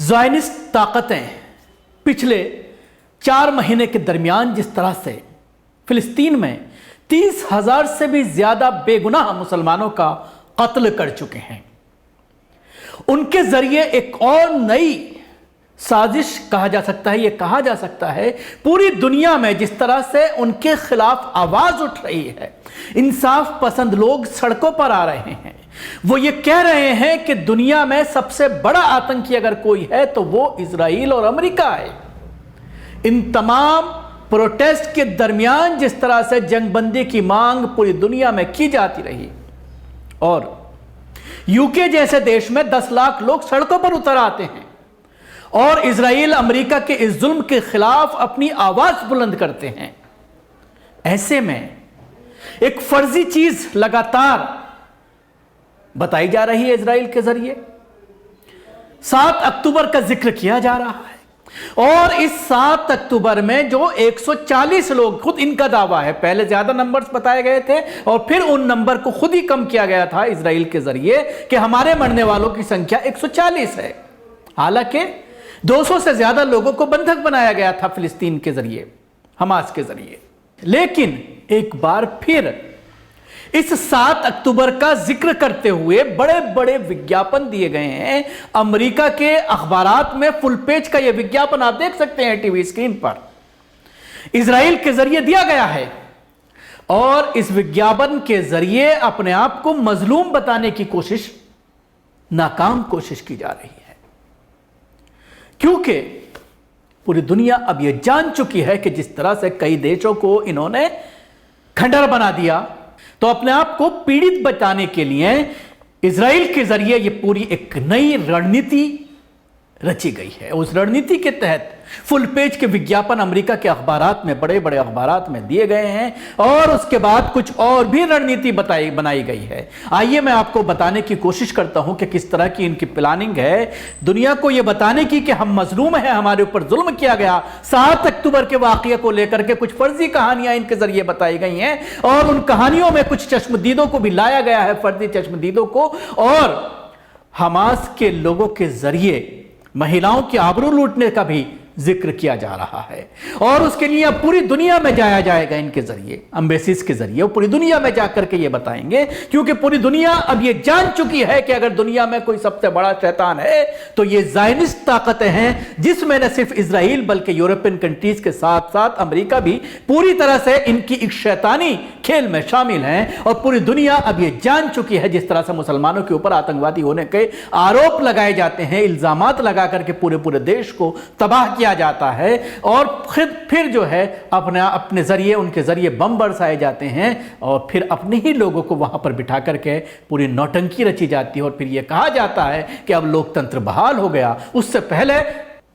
Zionist ताकतें पिछले 4 महीने के दरमियान जिस तरह से फ़िलिस्तीन में 30,000 से भी ज़्यादा बेगुनाह मुसलमानों का कत्ल कर चुके हैं, उनके ज़रिए एक और नई साजिश कहा जा सकता है, ये कहा जा सकता है पूरी दुनिया में जिस तरह से उनके खिलाफ आवाज़ उठ रही है, इंसाफ पसंद लोग सड़कों पर आ रहे हैं, वो ये कह रहे हैं कि दुनिया में सबसे बड़ा आतंकी अगर कोई है तो वो इजराइल और अमेरिका है। इन तमाम प्रोटेस्ट के दरमियान जिस तरह से जंगबंदी की मांग पूरी दुनिया में की जाती रही और यूके जैसे देश में 10 लाख लोग सड़कों पर उतर आते हैं और इजराइल अमेरिका के इस जुल्म के खिलाफ अपनी आवाज बुलंद करते हैं, ऐसे में एक फर्जी चीज लगातार बताई जा रही है इजराइल के जरिए। 7 अक्टूबर का जिक्र किया जा रहा है और इस 7 अक्टूबर में जो 140 लोग, खुद इनका दावा है, पहले ज्यादा नंबर्स बताए गए थे और फिर उन नंबर को खुद ही कम किया गया था इजराइल के जरिए कि हमारे मरने वालों की संख्या 140 है। हालांकि 200 से ज्यादा लोगों को बंधक बनाया गया था फिलिस्तीन के जरिए, हमास के जरिए। लेकिन एक बार फिर इस 7 अक्टूबर का जिक्र करते हुए बड़े बड़े विज्ञापन दिए गए हैं। अमेरिका के अखबारात में फुल पेज का यह विज्ञापन आप देख सकते हैं टीवी स्क्रीन पर, इजराइल के जरिए दिया गया है और इस विज्ञापन के जरिए अपने आप को मजलूम बताने की कोशिश, नाकाम कोशिश की जा रही है, क्योंकि पूरी दुनिया अब यह जान चुकी है कि जिस तरह से कई देशों को इन्होंने खंडहर बना दिया, तो अपने आप को पीड़ित बचाने के लिए इजराइल के जरिए यह पूरी एक नई रणनीति रची गई है। उस रणनीति के तहत फुल पेज के विज्ञापन अमेरिका के अखबारात में, बड़े बड़े अखबारात में दिए गए हैं और उसके बाद कुछ और भी रणनीति बनाई गई है। आइए मैं आपको बताने की कोशिश करता हूं कि किस तरह की इनकी प्लानिंग है, दुनिया को यह बताने की कि हम मजलूम हैं, हमारे ऊपर जुल्म किया गया। 7 अक्टूबर के वाकये को लेकर के कुछ फर्जी कहानियां इनके जरिए बताई गई हैं और उन कहानियों में कुछ चश्मदीदों को भी लाया गया है, फर्जी चश्मदीदों को, और हमास के लोगों के जरिए महिलाओं की आबरू लूटने का भी जिक्र किया जा रहा है और उसके लिए अब पूरी दुनिया में जाया जाएगा इनके जरिए, एम्बेसीज के जरिए, और पूरी दुनिया में जाकर के ये बताएंगे, क्योंकि पूरी दुनिया अब ये जान चुकी है कि अगर दुनिया में कोई सबसे बड़ा शैतान है तो ये ज़ायनिस्ट ताकतें हैं, जिसमें न सिर्फ इजराइल बल्कि यूरोपियन कंट्रीज के साथ साथ अमेरिका भी पूरी तरह से इनकी एक शैतानी खेल में शामिल हैं। और पूरी दुनिया अब ये जान चुकी है जिस तरह से मुसलमानों के ऊपर आतंकवादी होने के आरोप लगाए जाते हैं, इल्जामात लगा करके पूरे देश को तबाह किया जाता है और फिर जो है अपने जरिए, उनके जरिए बम बरसाए जाते हैं और फिर अपने ही लोगों को वहां पर बिठा करके पूरी नौटंकी रची जाती है और फिर यह कहा जाता है कि अब लोकतंत्र बहाल हो गया। उससे पहले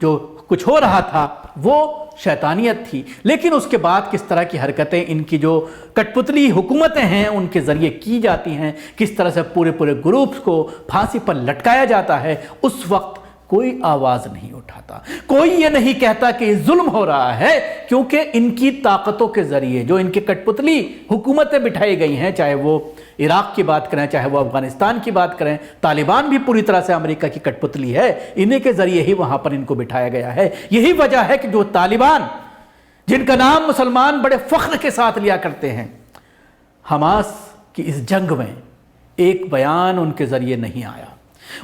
जो कुछ हो रहा था वो शैतानियत थी, लेकिन उसके बाद किस तरह की हरकतें इनकी जो कठपुतली हुकूमतें हैं उनके जरिए की जाती हैं, किस तरह से पूरे ग्रुप्स को फांसी पर लटकाया जाता है, उस वक्त कोई आवाज नहीं उठाता, कोई ये नहीं कहता कि जुल्म हो रहा है, क्योंकि इनकी ताकतों के जरिए जो इनकी कठपुतली हुकूमतें बिठाई गई हैं, चाहे वो इराक की बात करें, चाहे वो अफगानिस्तान की बात करें, तालिबान भी पूरी तरह से अमेरिका की कठपुतली है, इन्हीं के जरिए ही वहां पर इनको बिठाया गया है। यही वजह है कि जो तालिबान, जिनका नाम मुसलमान बड़े फख्र के साथ लिया करते हैं, हमास की इस जंग में एक बयान उनके जरिए नहीं आया,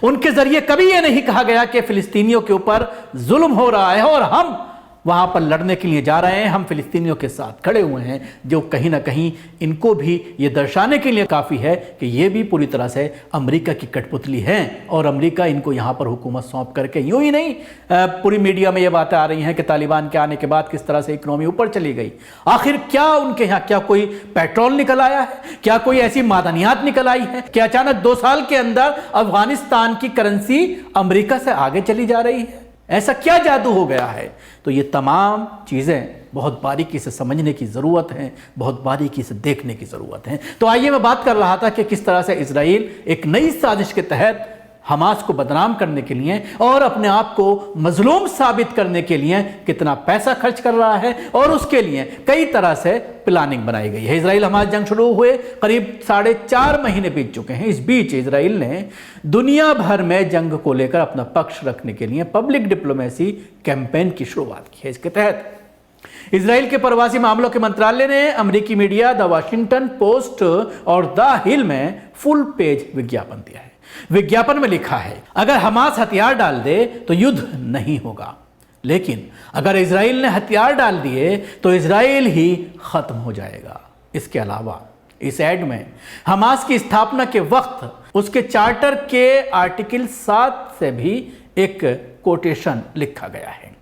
उनके जरिए कभी यह नहीं कहा गया कि फिलिस्तीनियों के ऊपर जुल्म हो रहा है और हम वहां पर लड़ने के लिए जा रहे हैं, हम फिलिस्तीनियों के साथ खड़े हुए हैं, जो कहीं ना कहीं इनको भी ये दर्शाने के लिए काफ़ी है कि ये भी पूरी तरह से अमेरिका की कठपुतली हैं और अमेरिका इनको यहाँ पर हुकूमत सौंप करके, यूं ही नहीं, पूरी मीडिया में ये बातें आ रही हैं कि तालिबान के आने के बाद किस तरह से इकनॉमी ऊपर चली गई। आखिर क्या उनके यहाँ, क्या कोई पेट्रोल निकल आया है, क्या कोई ऐसी मादनियात निकल आई है कि अचानक 2 साल के अंदर अफगानिस्तान की करेंसी अमेरिका से आगे चली जा रही है? ऐसा क्या जादू हो गया है? तो ये तमाम चीज़ें बहुत बारीकी से समझने की ज़रूरत है, बहुत बारीकी से देखने की ज़रूरत है। तो आइए, मैं बात कर रहा था कि किस तरह से इजराइल एक नई साजिश के तहत हमास को बदनाम करने के लिए और अपने आप को मजलूम साबित करने के लिए कितना पैसा खर्च कर रहा है, और उसके लिए कई तरह से प्लानिंग बनाई गई है। इजराइल हमास जंग शुरू हुए करीब 4.5 महीने बीत चुके हैं। इस बीच इजराइल ने दुनिया भर में जंग को लेकर अपना पक्ष रखने के लिए पब्लिक डिप्लोमेसी कैंपेन की शुरुआत की है। इसके तहत इजराइल के प्रवासी मामलों के मंत्रालय ने अमेरिकी मीडिया द वाशिंगटन पोस्ट और द हिल में फुल पेज विज्ञापन दिया है। विज्ञापन में लिखा है, अगर हमास हथियार डाल दे तो युद्ध नहीं होगा, लेकिन अगर इजराइल ने हथियार डाल दिए तो इजराइल ही खत्म हो जाएगा। इसके अलावा इस ऐड में हमास की स्थापना के वक्त उसके चार्टर के आर्टिकल 7 से भी एक कोटेशन लिखा गया है।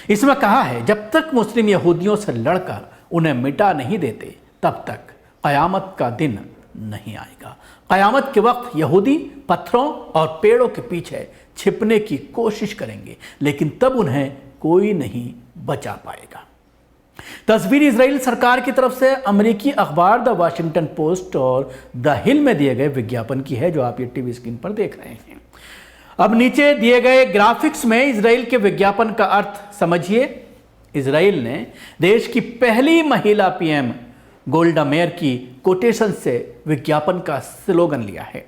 इसमें कहा है, जब तक मुस्लिम यहूदियों से लड़कर उन्हें मिटा नहीं देते तब तक कयामत का दिन नहीं आएगा। कयामत के वक्त यहूदी पत्थरों और पेड़ों के पीछे छिपने की कोशिश करेंगे, लेकिन तब उन्हें कोई नहीं बचा पाएगा। तस्वीर इजराइल सरकार की तरफ से अमेरिकी अखबार द वाशिंगटन पोस्ट और द हिल में दिए गए विज्ञापन की है, जो आप ये टीवी स्क्रीन पर देख रहे हैं। अब नीचे दिए गए ग्राफिक्स में इजराइल के विज्ञापन का अर्थ समझिए। इजराइल ने देश की पहली महिला पीएम गोल्डा मेयर की कोटेशन से विज्ञापन का स्लोगन लिया है।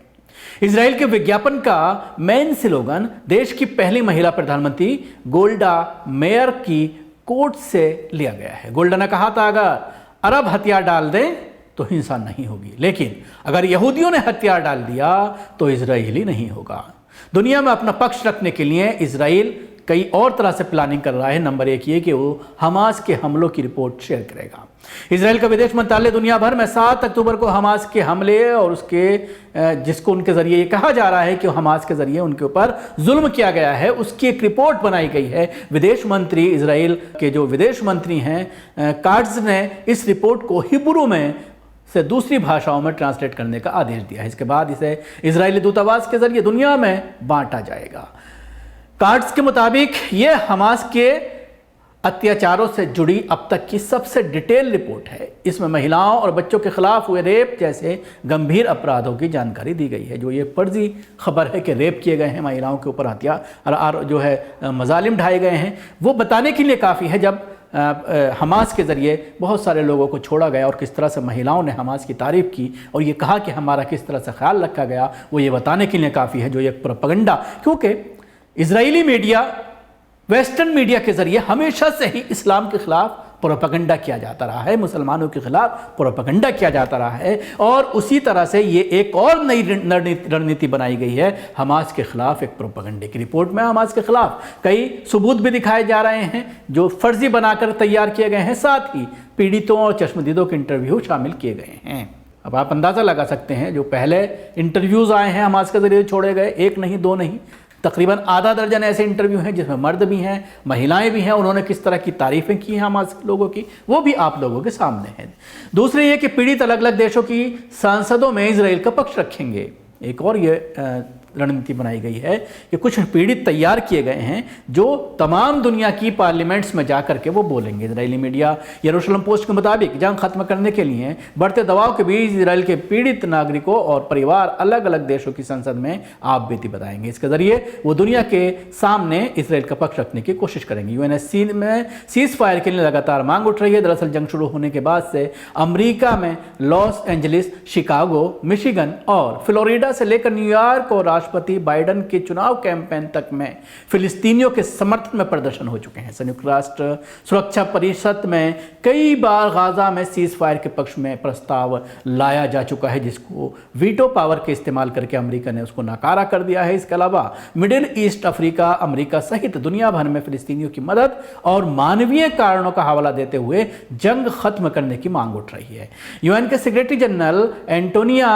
इजराइल के विज्ञापन का मेन स्लोगन देश की पहली महिला प्रधानमंत्री गोल्डा मेयर की कोट से लिया गया है। गोल्डा ने कहा था, अगर अरब हथियार डाल दें तो हिंसा नहीं होगी, लेकिन अगर यहूदियों ने हथियार डाल दिया तो इजराइली नहीं होगा। दुनिया में अपना पक्ष रखने के लिए इजराइल कई और तरह से प्लानिंग कर रहा है। नंबर 1 ये कि वो हमास के हमलों की रिपोर्ट शेयर करेगा। इजराइल का विदेश मंत्रालय दुनिया भर में 7 अक्टूबर को हमास के हमले और उसके जिसको उनके जरिए ये कहा जा रहा है कि हमास के जरिए उनके ऊपर जुल्म किया गया है, उसकी एक रिपोर्ट बनाई गई है। विदेश मंत्री, इजराइल के जो विदेश मंत्री हैं कार्ड्स ने इस रिपोर्ट को हिब्रू में से दूसरी भाषाओं में ट्रांसलेट करने का आदेश दिया है। इसके बाद इसे इजरायली दूतावास के जरिए दुनिया में बांटा जाएगा। कार्ड्स के मुताबिक ये हमास के अत्याचारों से जुड़ी अब तक की सबसे डिटेल रिपोर्ट है। इसमें महिलाओं और बच्चों के खिलाफ हुए रेप जैसे गंभीर अपराधों की जानकारी दी गई है। जो ये फर्जी खबर है कि रेप किए गए हैं, महिलाओं के ऊपर हथियार जो है मजालिम ढाए गए हैं, वो बताने के लिए काफ़ी है। जब हमास के ज़रिए बहुत सारे लोगों को छोड़ा गया और किस तरह से महिलाओं ने हमास की तारीफ़ की और ये कहा कि हमारा किस तरह से ख्याल रखा गया, वो ये बताने के लिए काफ़ी है। जो ये प्रोपेगेंडा, क्योंकि इजरायली मीडिया वेस्टर्न मीडिया के ज़रिए हमेशा से ही इस्लाम के ख़िलाफ़ प्रोपेगेंडा किया जाता रहा है, मुसलमानों के खिलाफ प्रोपेगेंडा किया जाता रहा है, और उसी तरह से ये एक और नई रणनीति बनाई गई है हमास के खिलाफ एक प्रोपेगेंडे की रिपोर्ट में। हमास के खिलाफ कई सबूत भी दिखाए जा रहे हैं जो फर्जी बनाकर तैयार किए गए हैं, साथ ही पीड़ितों और चश्मदीदों के इंटरव्यू शामिल किए गए हैं। अब आप अंदाज़ा लगा सकते हैं, जो पहले इंटरव्यूज़ आए हैं हमास के ज़रिए छोड़े गए, 1 नहीं 2 नहीं, तकरीबन आधा दर्जन ऐसे इंटरव्यू हैं जिसमें मर्द भी हैं, महिलाएं भी हैं। उन्होंने किस तरह की तारीफ़ें की हैं हमास लोगों की, वो भी आप लोगों के सामने है। दूसरे ये कि पीड़ित अलग अलग देशों की सांसदों में इजराइल का पक्ष रखेंगे। एक और ये रणनीति बनाई गई है कि कुछ पीड़ित तैयार किए गए हैं जो तमाम दुनिया की पार्लियामेंट्स में जाकर के वो बोलेंगे। इजरायली मीडिया यरूशलेम पोस्ट के मुताबिक जंग खत्म करने के लिए बढ़ते दबाव के बीच इजराइल के पीड़ित नागरिकों और परिवार अलग अलग देशों की संसद में आप बीती बताएंगे। इसके जरिए वो दुनिया के सामने इसराइल का पक्ष रखने की कोशिश करेंगे। यूएनएससी में सीज फायर के लिए लगातार मांग उठ रही है। दरअसल जंग शुरू होने के बाद से अमेरिका में लॉस एंजलिस, शिकागो, मिशिगन और फ्लोरिडा से लेकर न्यूयॉर्क और राष्ट्रपति बाइडेन के चुनाव कैंपेन तक में फिलिस्तीनियों के समर्थन में प्रदर्शन हो चुके हैं। संयुक्त राष्ट्र सुरक्षा परिषद में कई बार गाजा में सीज फायर के पक्ष में प्रस्ताव लाया जा चुका है, जिसको वीटो पावर के इस्तेमाल करके अमेरिका ने उसको नकारा कर दिया है। इसके अलावा मिडिल ईस्ट, अफ्रीका, अमेरिका सहित दुनिया भर में फिलिस्तीनियों की मदद और मानवीय कारणों का हवाला देते हुए जंग खत्म करने की मांग उठ रही है। यूएन के सेक्रेटरी जनरल एंटोनिया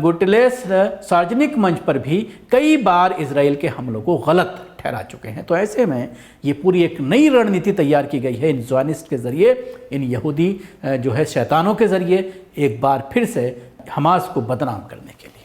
गुटेरेस सार्वजनिक मंच पर भी कई बार इजराइल के हमलों को गलत ठहरा चुके हैं। तो ऐसे में ये पूरी एक नई रणनीति तैयार की गई है इन ज़ियोनिस्ट के ज़रिए, इन यहूदी जो है शैतानों के ज़रिए एक बार फिर से हमास को बदनाम करने के लिए।